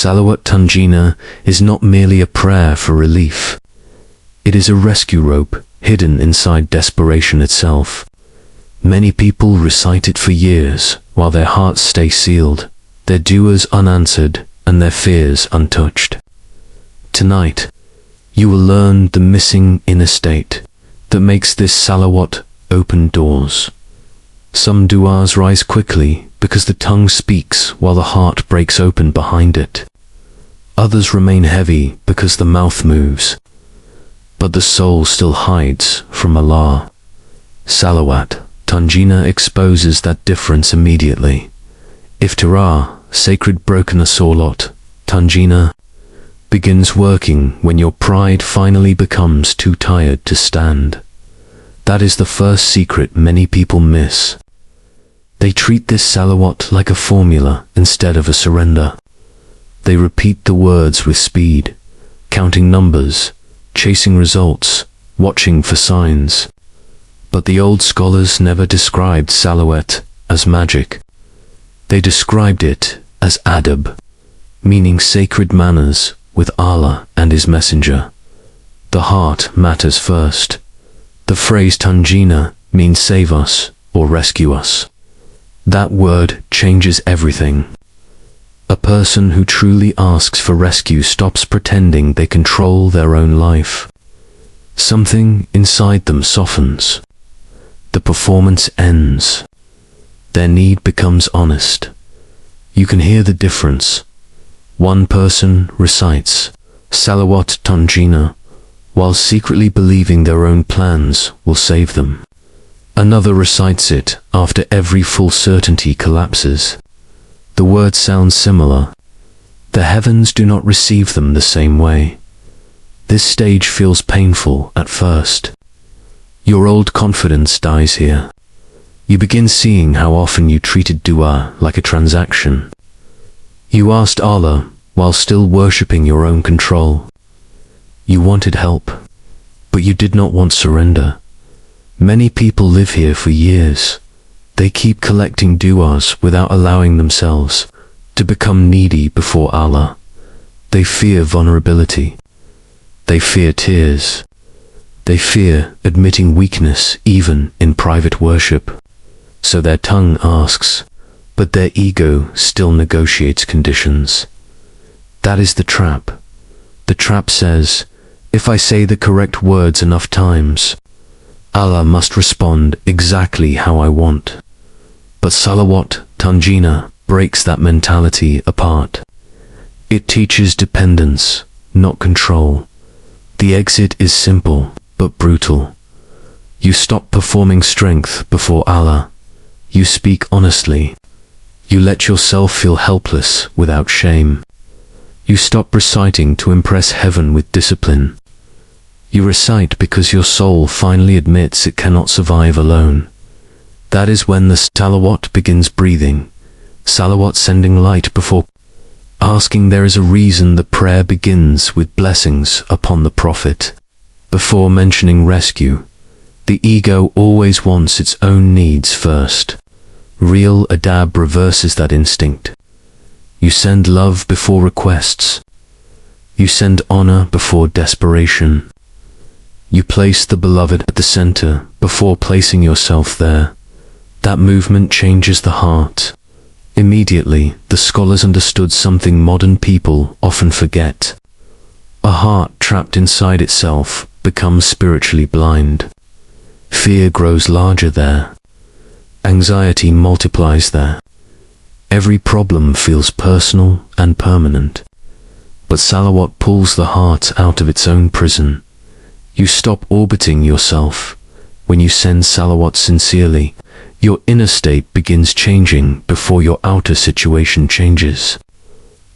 Salawat Tunjina is not merely a prayer for relief. It is a rescue rope hidden inside desperation itself. Many people recite it for years while their hearts stay sealed, their du'as unanswered, and their fears untouched. Tonight, you will learn the missing inner state that makes this salawat open doors. Some du'as rise quickly because the tongue speaks while the heart breaks open behind it. Others remain heavy because the mouth moves, but the soul still hides from Allah. Salawat Tunjina exposes that difference immediately. Iftirah, sacred broken Salawat Tunjina, begins working when your pride finally becomes too tired to stand. That is the first secret many people miss. They treat this salawat like a formula instead of a surrender. They repeat the words with speed, counting numbers, chasing results, watching for signs. But the old scholars never described salawat as magic. They described it as adab, meaning sacred manners with Allah and His Messenger. The heart matters first. The phrase Tunjina means save us or rescue us. That word changes everything. A person who truly asks for rescue stops pretending they control their own life. Something inside them softens. The performance ends. Their need becomes honest. You can hear the difference. One person recites Salawat Tunjina while secretly believing their own plans will save them. Another recites it after every full certainty collapses. The words sound similar. The heavens do not receive them the same way. This stage feels painful at first. Your old confidence dies here. You begin seeing how often you treated dua like a transaction. You asked Allah while still worshipping your own control. You wanted help, but you did not want surrender. Many people live here for years. They keep collecting du'as without allowing themselves to become needy before Allah. They fear vulnerability. They fear tears. They fear admitting weakness even in private worship. So their tongue asks, but their ego still negotiates conditions. That is the trap. The trap says, if I say the correct words enough times, Allah must respond exactly how I want. But Salawat Tunjina breaks that mentality apart. It teaches dependence, not control. The exit is simple, but brutal. You stop performing strength before Allah. You speak honestly. You let yourself feel helpless without shame. You stop reciting to impress heaven with discipline. You recite because your soul finally admits it cannot survive alone. That is when the salawat begins breathing. Salawat sending light before asking. There is a reason the prayer begins with blessings upon the Prophet. Before mentioning rescue, the ego always wants its own needs first. Real adab reverses that instinct. You send love before requests. You send honor before desperation. You place the beloved at the center before placing yourself there. That movement changes the heart. Immediately, the scholars understood something modern people often forget. A heart trapped inside itself becomes spiritually blind. Fear grows larger there. Anxiety multiplies there. Every problem feels personal and permanent. But salawat pulls the heart out of its own prison. You stop orbiting yourself. When you send salawat sincerely, your inner state begins changing before your outer situation changes.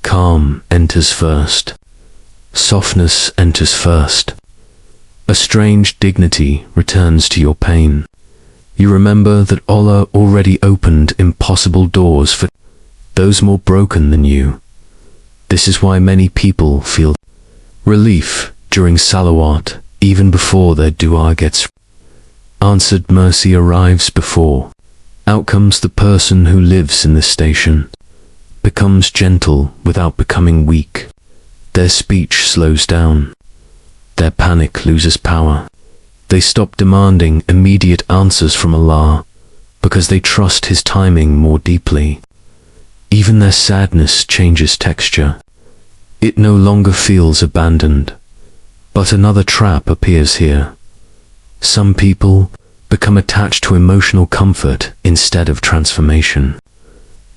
Calm enters first. Softness enters first. A strange dignity returns to your pain. You remember that Allah already opened impossible doors for those more broken than you. This is why many people feel relief during salawat, even before their dua gets answered. Mercy arrives before. Out comes the person who lives in this station. becomes gentle without becoming weak. Their speech slows down. Their panic loses power. They stop demanding immediate answers from Allah because they trust His timing more deeply. Even their sadness changes texture. It no longer feels abandoned. But another trap appears here. Some people become attached to emotional comfort instead of transformation.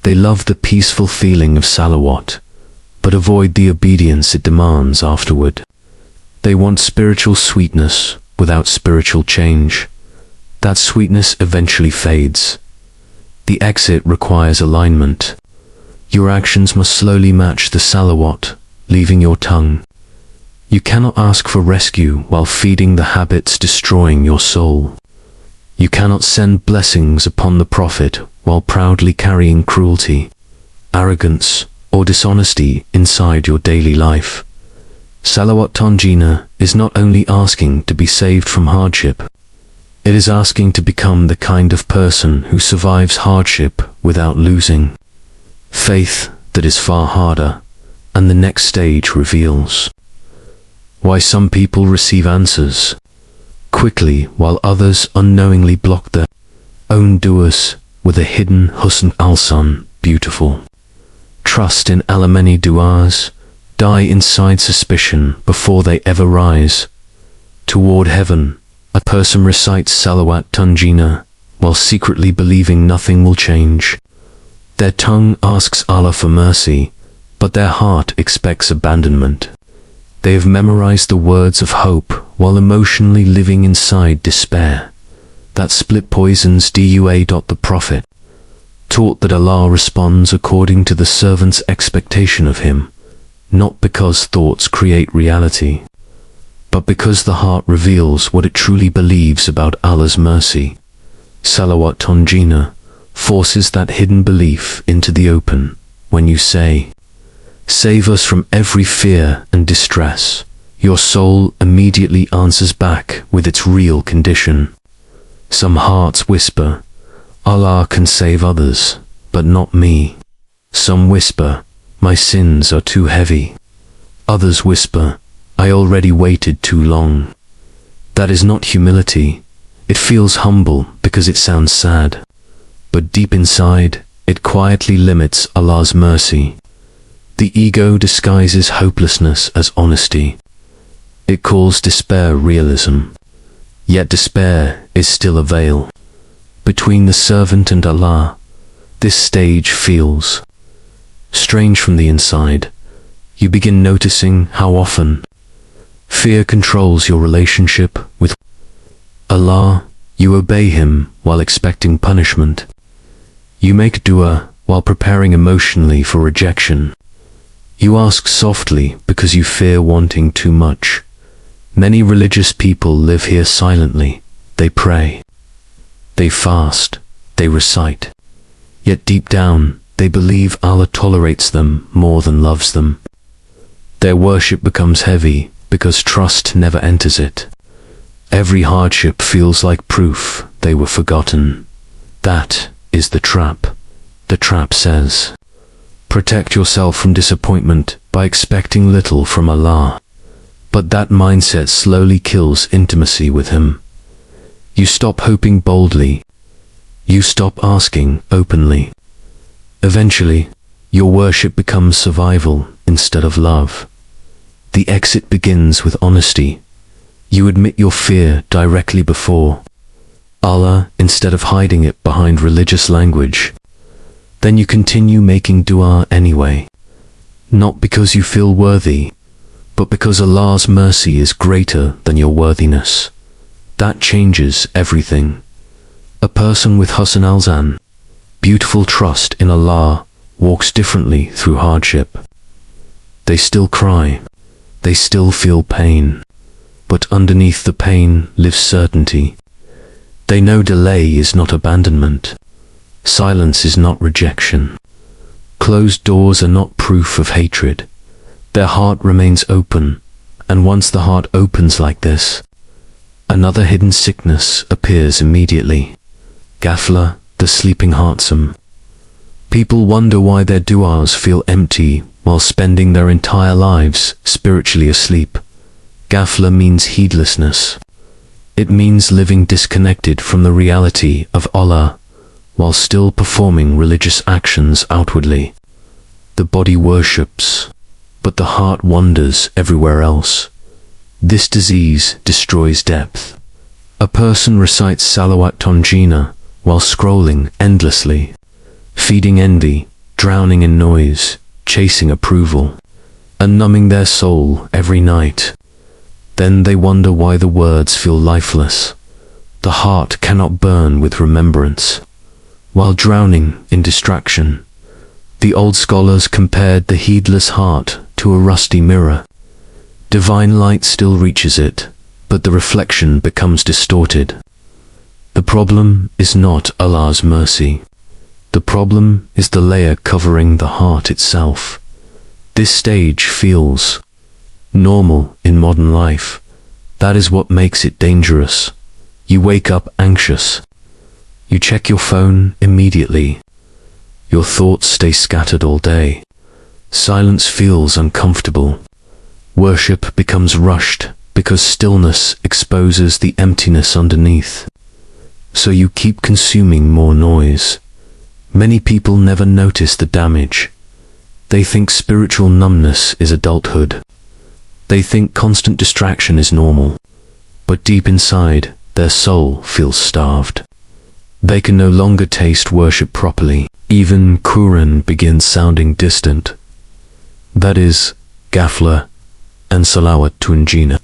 They love the peaceful feeling of salawat, but avoid the obedience it demands afterward. They want spiritual sweetness without spiritual change. That sweetness eventually fades. The exit requires alignment. Your actions must slowly match the salawat, leaving your tongue. You cannot ask for rescue while feeding the habits destroying your soul. You cannot send blessings upon the Prophet while proudly carrying cruelty, arrogance, or dishonesty inside your daily life. Salawat Tunjina is not only asking to be saved from hardship, it is asking to become the kind of person who survives hardship without losing. Faith that is far harder, and the next stage reveals why some people receive answers quickly while others unknowingly block their own du'as with a hidden husn al-sun, beautiful. Trust in Allah. Many du'as die inside suspicion before they ever rise toward heaven. A person recites Salawat Tunjina while secretly believing nothing will change. Their tongue asks Allah for mercy, but their heart expects abandonment. They have memorized the words of hope while emotionally living inside despair. That split poisons dua. The Prophet taught that Allah responds according to the servant's expectation of him, not because thoughts create reality, but because the heart reveals what it truly believes about Allah's mercy. Salawat Tunjina forces that hidden belief into the open. When you say, "Save us from every fear and distress," your soul immediately answers back with its real condition. Some hearts whisper, "Allah can save others, but not me." Some whisper, "My sins are too heavy." Others whisper, "I already waited too long." That is not humility. It feels humble because it sounds sad. But deep inside, it quietly limits Allah's mercy. The ego disguises hopelessness as honesty. It calls despair realism. Yet despair is still a veil. Between the servant and Allah, this stage feels strange from the inside. You begin noticing how often fear controls your relationship with Allah. You obey Him while expecting punishment. You make dua while preparing emotionally for rejection. You ask softly because you fear wanting too much. Many religious people live here silently. They pray, they fast, they recite. Yet deep down, they believe Allah tolerates them more than loves them. Their worship becomes heavy because trust never enters it. Every hardship feels like proof they were forgotten. That is the trap. The trap says, protect yourself from disappointment by expecting little from Allah. But that mindset slowly kills intimacy with Him. You stop hoping boldly. You stop asking openly. Eventually, your worship becomes survival instead of love. The exit begins with honesty. You admit your fear directly before Allah instead of hiding it behind religious language. Then you continue making dua anyway. Not because you feel worthy, but because Allah's mercy is greater than your worthiness. That changes everything. A person with husn al-zan, beautiful trust in Allah, walks differently through hardship. They still cry. They still feel pain. But underneath the pain lives certainty. They know delay is not abandonment. Silence is not rejection. Closed doors are not proof of hatred. Their heart remains open, and once the heart opens like this, another hidden sickness appears immediately. Ghafla, the sleeping heartsome. People wonder why their du'as feel empty while spending their entire lives spiritually asleep. Ghafla means heedlessness. It means living disconnected from the reality of Allah while still performing religious actions outwardly. The body worships, but the heart wanders everywhere else. This disease destroys depth. A person recites Salawat Tunjina while scrolling endlessly, feeding envy, drowning in noise, chasing approval, and numbing their soul every night. Then they wonder why the words feel lifeless. The heart cannot burn with remembrance. While drowning in distraction, the old scholars compared the heedless heart to a rusty mirror. Divine light still reaches it, but the reflection becomes distorted. The problem is not Allah's mercy. The problem is the layer covering the heart itself. This stage feels normal in modern life. That is what makes it dangerous. You wake up anxious. You check your phone immediately. Your thoughts stay scattered all day. Silence feels uncomfortable. Worship becomes rushed because stillness exposes the emptiness underneath. So you keep consuming more noise. Many people never notice the damage. They think spiritual numbness is adulthood. They think constant distraction is normal. But deep inside, their soul feels starved. They can no longer taste worship properly. Even Quran begins sounding distant. That is, Ghafla and Salawat Tunjina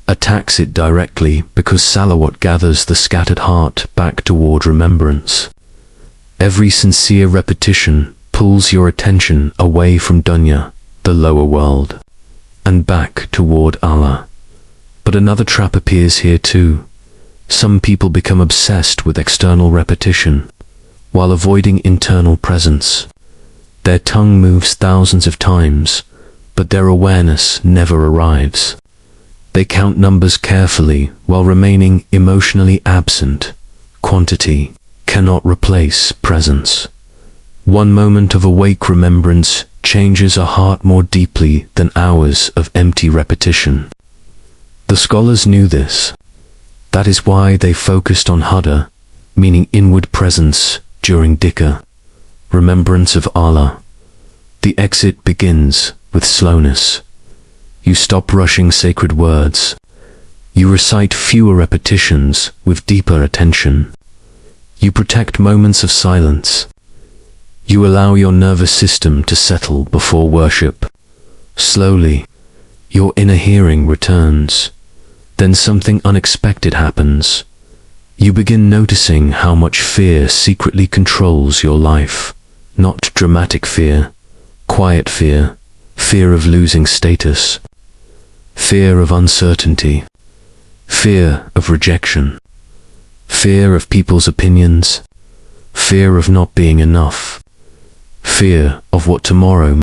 attacks it directly because Salawat gathers the scattered heart back toward remembrance. Every sincere repetition pulls your attention away from dunya, the lower world, and back toward Allah. But another trap appears here too. Some people become obsessed with external repetition, while avoiding internal presence. Their tongue moves thousands of times, but their awareness never arrives. They count numbers carefully while remaining emotionally absent. Quantity cannot replace presence. One moment of awake remembrance changes a heart more deeply than hours of empty repetition. The scholars knew this. That is why they focused on Hadar, meaning inward presence, during Dhikr, remembrance of Allah. The exit begins with slowness. You stop rushing sacred words. You recite fewer repetitions with deeper attention. You protect moments of silence. You allow your nervous system to settle before worship. Slowly, your inner hearing returns. Then something unexpected happens. You begin noticing how much fear secretly controls your life. Not dramatic fear, quiet fear, fear of losing status, fear of uncertainty, fear of rejection, fear of people's opinions, fear of not being enough, fear of what tomorrow